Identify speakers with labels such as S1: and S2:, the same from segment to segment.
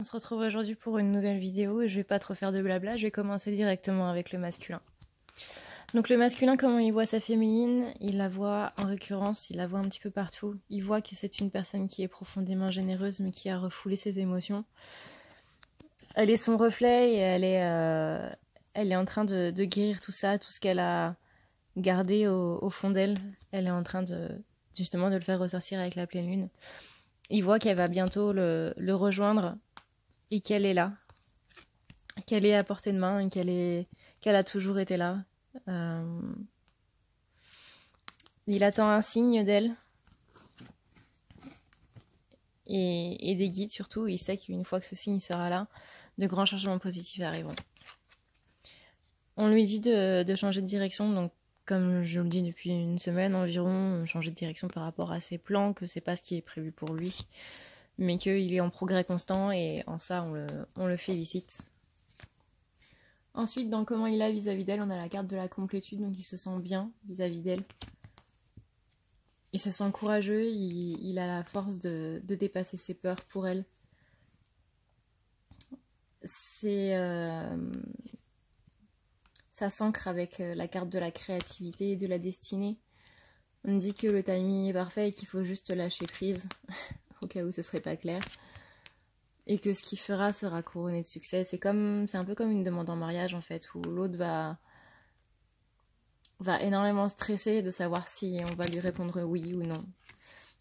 S1: On se retrouve aujourd'hui pour une nouvelle vidéo et je vais pas trop faire de blabla, je vais commencer directement avec le masculin. Donc le masculin, comment il voit sa féminine? Il la voit en récurrence, il la voit un petit peu partout. Il voit que c'est une personne qui est profondément généreuse mais qui a refoulé ses émotions. Elle est son reflet et elle est en train de guérir tout ça, tout ce qu'elle a gardé au fond d'elle. Elle est en train justement de le faire ressortir avec la pleine lune. Il voit qu'elle va bientôt le rejoindre et qu'elle est là, qu'elle est à portée de main et qu'elle a toujours été là. Il attend un signe d'elle et des guides surtout. Il sait qu'une fois que ce signe sera là, de grands changements positifs arriveront. On lui dit de changer de direction, donc comme je le dis depuis une semaine environ, changer de direction par rapport à ses plans, que c'est pas ce qui est prévu pour lui, mais qu'il est en progrès constant et en ça on le félicite. Ensuite, dans comment il a vis-à-vis d'elle, on a la carte de la complétude, donc il se sent bien vis-à-vis d'elle. Il se sent courageux, il a la force de dépasser ses peurs pour elle. Ça s'ancre avec la carte de la créativité et de la destinée. On dit que le timing est parfait et qu'il faut juste lâcher prise, au cas où ce serait pas clair. Et que ce qu'il fera sera couronné de succès. C'est un peu comme une demande en mariage en fait, où l'autre va énormément stresser de savoir si on va lui répondre oui ou non.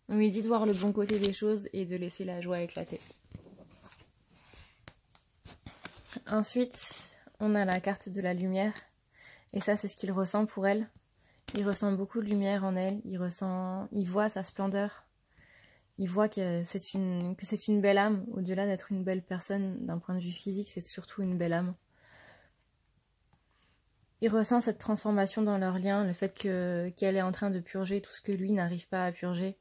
S1: On lui dit de voir le bon côté des choses et de laisser la joie éclater. Ensuite, on a la carte de la lumière. Et ça, c'est ce qu'il ressent pour elle. Il ressent beaucoup de lumière en elle. Il voit sa splendeur. Il voit que c'est une belle âme. Au-delà d'être une belle personne, d'un point de vue physique, c'est surtout une belle âme. Il ressent cette transformation dans leur lien, le fait qu'elle est en train de purger tout ce que lui n'arrive pas à purger.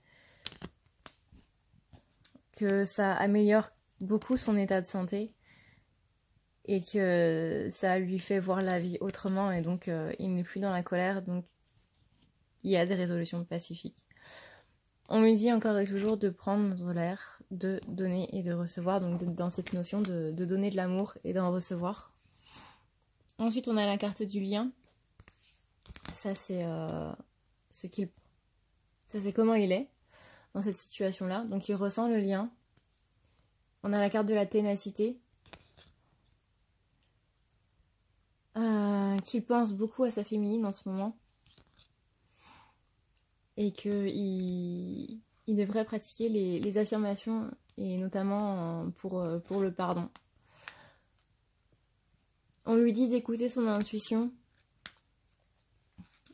S1: Que ça améliore beaucoup son état de santé. Et que ça lui fait voir la vie autrement. Et donc, il n'est plus dans la colère. Donc, il y a des résolutions pacifiques. On lui dit encore et toujours de prendre l'air, de donner et de recevoir, donc dans cette notion de donner de l'amour et d'en recevoir. Ensuite, on a la carte du lien. Ça, c'est comment il est dans cette situation-là. Donc, il ressent le lien. On a la carte de la ténacité. Qu'il pense beaucoup à sa féminine en ce moment. Et qu'il devrait pratiquer les affirmations, et notamment pour le pardon. On lui dit d'écouter son intuition,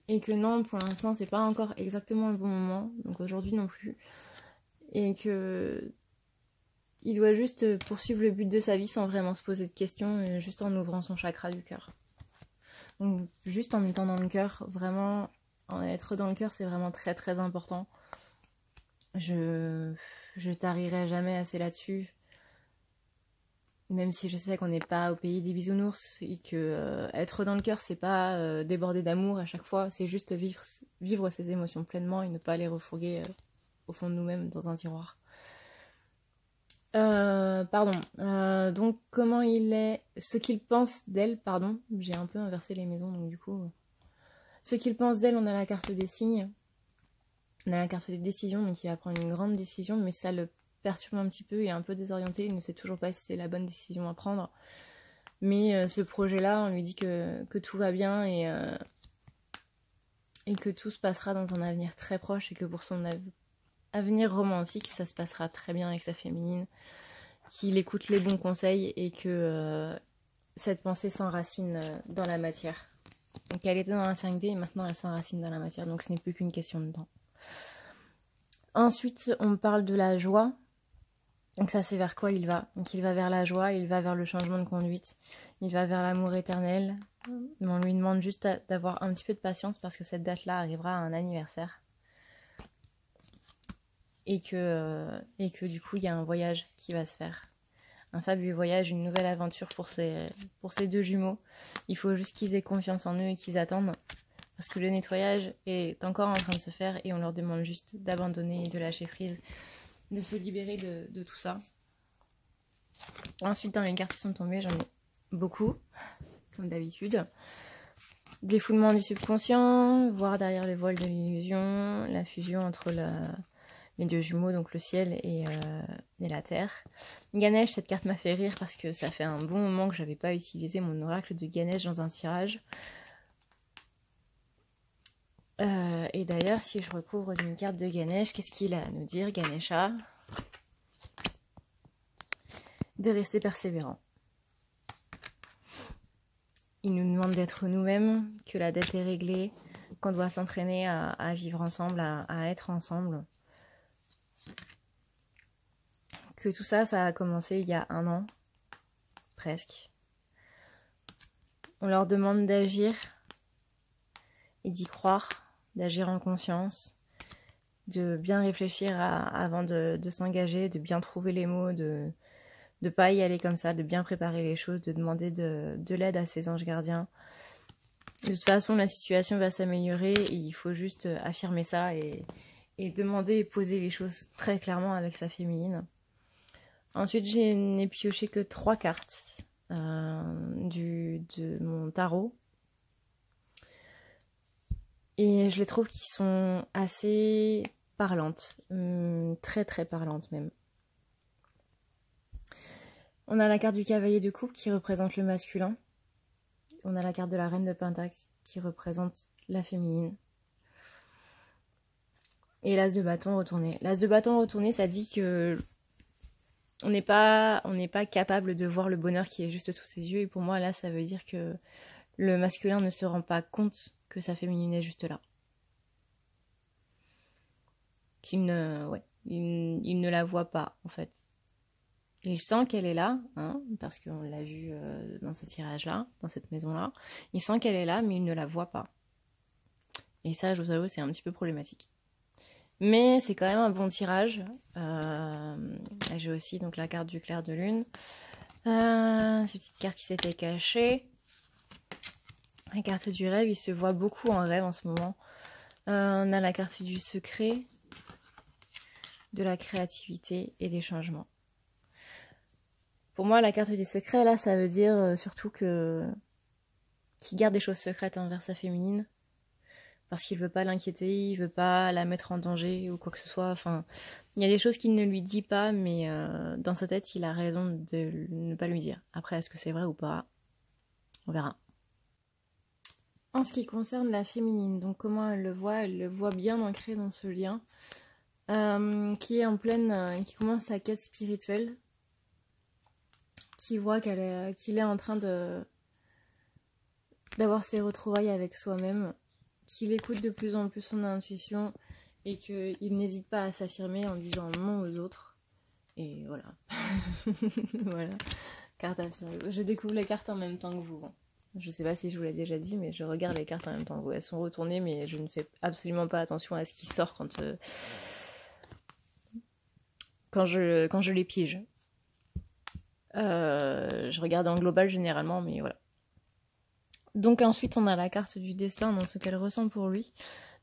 S1: et que non, pour l'instant, c'est pas encore exactement le bon moment, donc aujourd'hui non plus, et que il doit juste poursuivre le but de sa vie sans vraiment se poser de questions, juste en ouvrant son chakra du cœur. Donc juste en étant dans le cœur, vraiment... Être dans le cœur, c'est vraiment très très important. Je tarirai jamais assez là-dessus. Même si je sais qu'on n'est pas au pays des bisounours et que être dans le cœur, c'est pas déborder d'amour à chaque fois. C'est juste vivre ses émotions pleinement et ne pas les refourguer au fond de nous-mêmes dans un tiroir. Donc comment il est... Ce qu'il pense d'elle, pardon. J'ai un peu inversé les maisons, donc du coup... Ce qu'il pense d'elle, on a la carte des signes. On a la carte des décisions, donc il va prendre une grande décision, mais ça le perturbe un petit peu, il est un peu désorienté, il ne sait toujours pas si c'est la bonne décision à prendre. Mais ce projet-là, on lui dit que tout va bien et que tout se passera dans un avenir très proche et que pour son avenir romantique, ça se passera très bien avec sa féminine, qu'il écoute les bons conseils et que cette pensée s'enracine dans la matière. Donc elle était dans la 5D et maintenant elle s'enracine dans la matière, donc ce n'est plus qu'une question de temps. Ensuite, on parle de la joie. Donc ça, c'est vers quoi il va. Donc il va vers la joie, il va vers le changement de conduite, il va vers l'amour éternel. On lui demande juste d'avoir un petit peu de patience parce que cette date-là arrivera à un anniversaire. Et que du coup, il y a un voyage qui va se faire. Un fabuleux voyage, une nouvelle aventure pour ces deux jumeaux. Il faut juste qu'ils aient confiance en eux et qu'ils attendent. Parce que le nettoyage est encore en train de se faire et on leur demande juste d'abandonner et de lâcher prise, de se libérer de tout ça. Ensuite, dans les cartes qui sont tombées, j'en ai beaucoup, comme d'habitude. Défoulement du subconscient, voir derrière le voile de l'illusion, la fusion entre les deux jumeaux, donc le ciel et la terre. Ganesh, cette carte m'a fait rire parce que ça fait un bon moment que je n'avais pas utilisé mon oracle de Ganesh dans un tirage. Et d'ailleurs, si je recouvre d'une carte de Ganesh, qu'est-ce qu'il a à nous dire, Ganesha? De rester persévérant. Il nous demande d'être nous-mêmes, que la dette est réglée, qu'on doit s'entraîner à vivre ensemble, à être ensemble. Que tout ça, ça a commencé il y a 1 an, presque. On leur demande d'agir et d'y croire, d'agir en conscience, de bien réfléchir avant de s'engager, de bien trouver les mots, de ne pas y aller comme ça, de bien préparer les choses, de demander de l'aide à ses anges gardiens. De toute façon, la situation va s'améliorer et il faut juste affirmer ça et demander et poser les choses très clairement avec sa féminine. Ensuite, je n'ai pioché que 3 cartes de mon tarot. Et je les trouve qui sont assez parlantes, très très parlantes même. On a la carte du cavalier de coupe qui représente le masculin. On a la carte de la reine de pentacle qui représente la féminine. Et l'as de bâton retourné. L'as de bâton retourné, ça dit que on n'est pas capable de voir le bonheur qui est juste sous ses yeux. Et pour moi, là, ça veut dire que le masculin ne se rend pas compte que sa féminine est juste là. Il ne la voit pas, en fait. Il sent qu'elle est là, hein, parce qu'on l'a vu dans ce tirage-là, dans cette maison-là. Il sent qu'elle est là, mais il ne la voit pas. Et ça, je vous avoue, c'est un petit peu problématique. Mais c'est quand même un bon tirage. J'ai aussi donc la carte du clair de lune. Cette petite carte qui s'était cachée. La carte du rêve, il se voit beaucoup en rêve en ce moment. On a la carte du secret, de la créativité et des changements. Pour moi, la carte des secrets, là, ça veut dire surtout qu'il garde des choses secrètes envers sa féminine. Parce qu'il veut pas l'inquiéter, il veut pas la mettre en danger ou quoi que ce soit. Enfin, il y a des choses qu'il ne lui dit pas, mais dans sa tête, il a raison de ne pas lui dire. Après, est-ce que c'est vrai ou pas? On verra. En ce qui concerne la féminine, donc comment elle le voit bien ancré dans ce lien, qui est en pleine, qui commence sa quête spirituelle, qui voit qu'il est en train d'avoir ses retrouvailles avec soi-même, qu'il écoute de plus en plus son intuition et qu'il n'hésite pas à s'affirmer en disant non aux autres. Et voilà. Voilà. Carte affirmée. Je découvre les cartes en même temps que vous. Je sais pas si je vous l'ai déjà dit, mais je regarde les cartes en même temps que vous. Elles sont retournées, mais je ne fais absolument pas attention à ce qui sort quand je les pige. Je regarde en global généralement, mais voilà. Donc ensuite on a la carte du destin dans ce qu'elle ressent pour lui.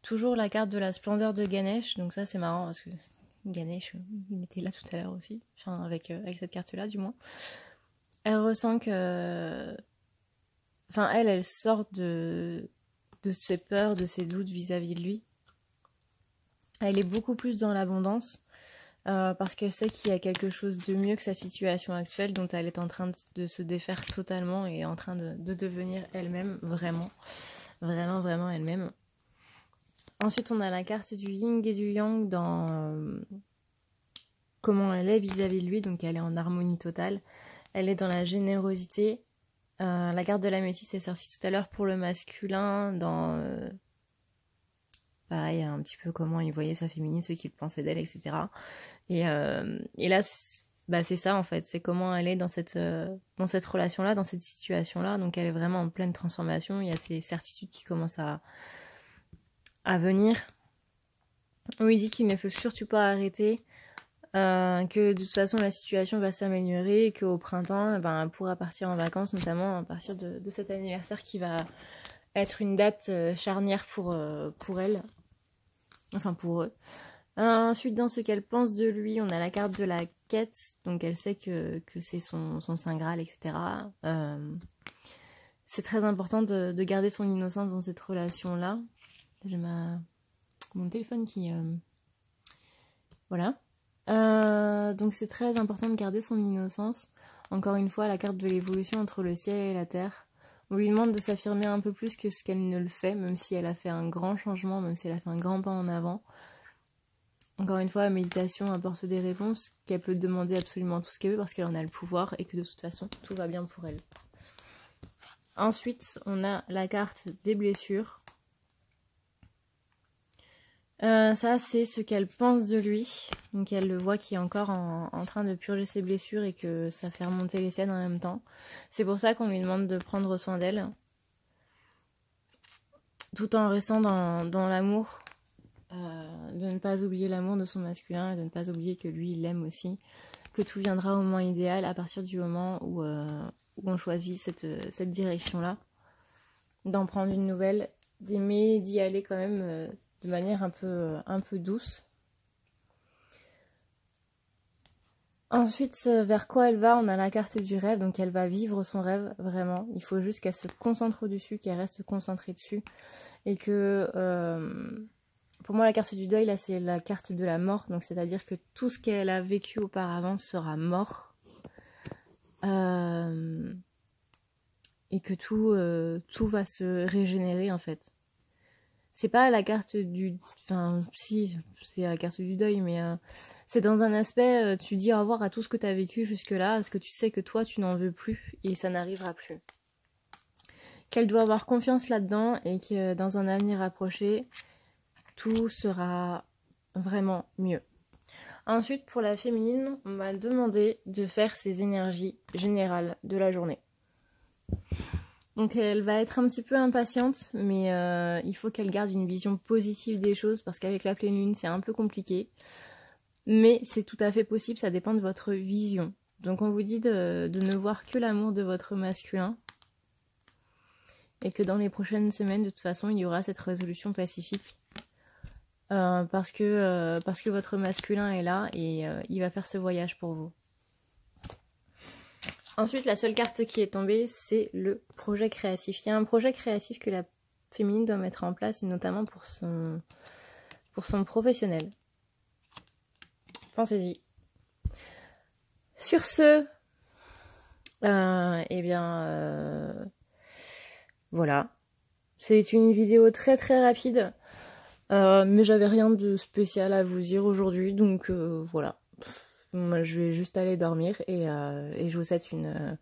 S1: Toujours la carte de la splendeur de Ganesh, donc ça c'est marrant parce que Ganesh, il était là tout à l'heure aussi, enfin avec cette carte-là du moins. Elle ressent que... Enfin elle sort de ses peurs, de ses doutes vis-à-vis de lui. Elle est beaucoup plus dans l'abondance. Parce qu'elle sait qu'il y a quelque chose de mieux que sa situation actuelle dont elle est en train de se défaire totalement et en train de devenir elle-même, vraiment elle-même. Ensuite, on a la carte du yin et du yang dans comment elle est vis-à-vis de lui, donc elle est en harmonie totale. Elle est dans la générosité. La carte de la métisse est sortie tout à l'heure pour le masculin dans... pareil, un petit peu comment il voyait sa féminine, ce qu'il pensait d'elle, etc. Et là, c'est ça en fait, c'est comment elle est dans cette relation-là, dans cette situation-là. Donc elle est vraiment en pleine transformation, il y a ces certitudes qui commencent à venir. On lui dit qu'il ne faut surtout pas arrêter, que de toute façon la situation va s'améliorer et qu'au printemps, elle pourra partir en vacances, notamment à partir de cet anniversaire qui va être une date charnière pour elle. Enfin pour eux. Ensuite, dans ce qu'elle pense de lui, on a la carte de la quête, donc elle sait que c'est son Saint Graal, etc. C'est très important de garder son innocence dans cette relation-là. J'ai mon téléphone qui... Voilà. Donc c'est très important de garder son innocence. Encore une fois, la carte de l'évolution entre le ciel et la terre. On lui demande de s'affirmer un peu plus que ce qu'elle ne le fait, même si elle a fait un grand changement, même si elle a fait un grand pas en avant. Encore une fois, la méditation apporte des réponses qu'elle peut demander absolument tout ce qu'elle veut parce qu'elle en a le pouvoir et que de toute façon, tout va bien pour elle. Ensuite, on a la carte des blessures. Ça, c'est ce qu'elle pense de lui. Donc, elle le voit qui est encore en train de purger ses blessures et que ça fait remonter les siennes en même temps. C'est pour ça qu'on lui demande de prendre soin d'elle. Tout en restant dans l'amour. De ne pas oublier l'amour de son masculin et de ne pas oublier que lui, il l'aime aussi. Que tout viendra au moment idéal à partir du moment où on choisit cette direction-là. D'en prendre une nouvelle, d'aimer, d'y aller quand même de manière un peu douce. Ensuite, vers quoi elle va? On a la carte du rêve, donc elle va vivre son rêve, vraiment. Il faut juste qu'elle se concentre dessus, qu'elle reste concentrée dessus. Et que, pour moi, la carte du deuil, là, c'est la carte de la mort. Donc, c'est-à-dire que tout ce qu'elle a vécu auparavant sera mort. Et que tout va se régénérer, en fait. C'est pas la carte du... Enfin, si, c'est la carte du deuil, mais c'est dans un aspect, tu dis au revoir à tout ce que tu as vécu jusque-là, parce que tu sais que toi, tu n'en veux plus, et ça n'arrivera plus. Qu'elle doit avoir confiance là-dedans, et que dans un avenir approché, tout sera vraiment mieux. Ensuite, pour la féminine, on m'a demandé de faire ses énergies générales de la journée. Donc elle va être un petit peu impatiente, mais il faut qu'elle garde une vision positive des choses, parce qu'avec la pleine lune, c'est un peu compliqué. Mais c'est tout à fait possible, ça dépend de votre vision. Donc on vous dit de ne voir que l'amour de votre masculin, et que dans les prochaines semaines, de toute façon, il y aura cette résolution pacifique. Parce que votre masculin est là, et il va faire ce voyage pour vous. Ensuite, la seule carte qui est tombée, c'est le projet créatif. Il y a un projet créatif que la féminine doit mettre en place, et notamment pour son professionnel. Pensez-y. Sur ce, voilà. C'est une vidéo très très rapide, mais j'avais rien de spécial à vous dire aujourd'hui, donc voilà. Moi, je vais juste aller dormir et je vous souhaite une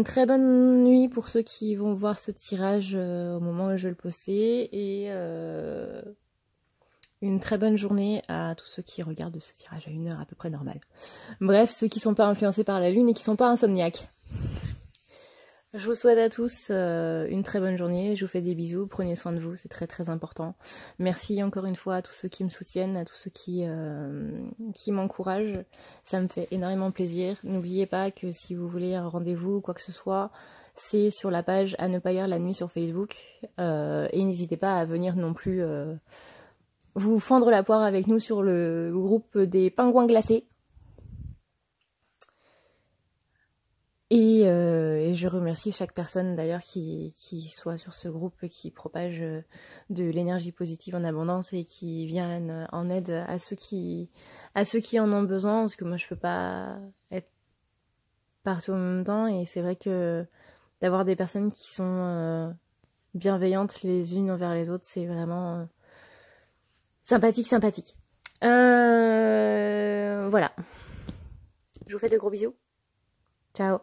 S1: très bonne nuit pour ceux qui vont voir ce tirage au moment où je vais le poster, et une très bonne journée à tous ceux qui regardent ce tirage à une heure à peu près normale. Bref, ceux qui sont pas influencés par la lune et qui sont pas insomniaques. Je vous souhaite à tous une très bonne journée, je vous fais des bisous, prenez soin de vous, c'est très très important. Merci encore une fois à tous ceux qui me soutiennent, à tous ceux qui m'encouragent, ça me fait énormément plaisir. N'oubliez pas que si vous voulez un rendez-vous ou quoi que ce soit, c'est sur la page à ne pas lire la nuit sur Facebook, et n'hésitez pas à venir non plus vous fendre la poire avec nous sur le groupe des pingouins glacés. Et je remercie chaque personne d'ailleurs qui soit sur ce groupe, qui propage de l'énergie positive en abondance et qui viennent en aide à ceux qui en ont besoin, parce que moi je peux pas être partout en même temps, et c'est vrai que d'avoir des personnes qui sont bienveillantes les unes envers les autres, c'est vraiment sympathique. Voilà. Je vous fais de gros bisous. Ciao.